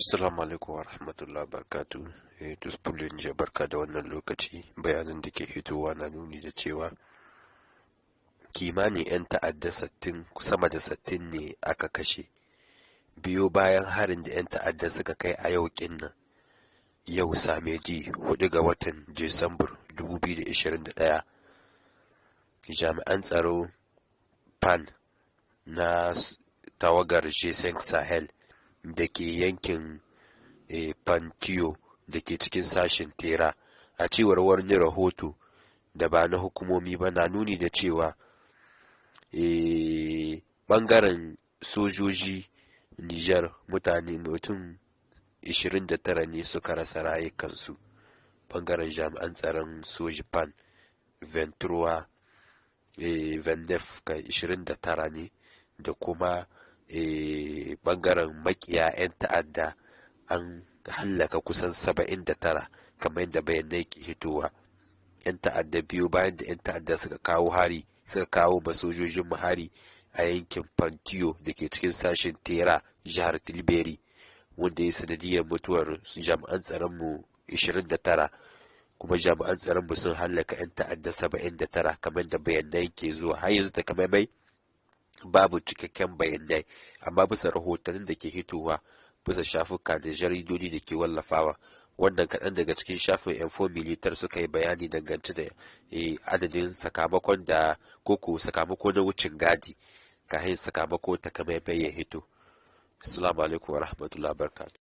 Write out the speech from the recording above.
Assalamu alaikum wa rahmatullahi barkatu. Tusbulin je barka da wannan lokaci. Bayanan da ke hitowa na nuni da cewa kimanin 'yan ta'adda 60 sama da 60 ne aka kashe. Biyo bayan harin da 'yan ta'adda suka kai a yau nan, yau Samedi 4 ga watan Disambar 2021, jami'an tsaro PAN na tawagar G5 Sahel da ke yankin Pantiyo da ke cikin sashen Tera, a cewar wani rahoto da ba na hukumomi ba, na nuni da cewa bangaren sojoji Nijar mutum 29 ne suka rasa rayukansu. Bangaren jami'an tsaron soji PAN 23 29 ne, da kuma bangaren makiya 'yan ta'adda an hallaka kusan 79 kamar yadda bayanai ke hitowa. 'Yan ta'adda biyu bayan da 'yan ta'adda suka kawo masojojin hari a yankin Pantiyo da ke cikin sashen Tera, jihar Tilberi, wanda ya sanadiyar mutuwar jami'an tsaronmu 29, kuma jami'an tsaronmu sun hallaka 'yan ta'adda 79 kamar da bayanai ke zuwa. Har yanzu takamaimai babu cikakken bayanai, amma bisa rahotannin da ke hitowa bisa shafuka da jaridodi da ke wallafawa, wannan kaɗan daga cikin shafin info militar suka yi bayani dangance da adadin sakamakon da koko sakamako na wucin gadi kahin sakamako takamaimai ya hito. Assalamu alaikum wa rahmatullahi wa barakatuh.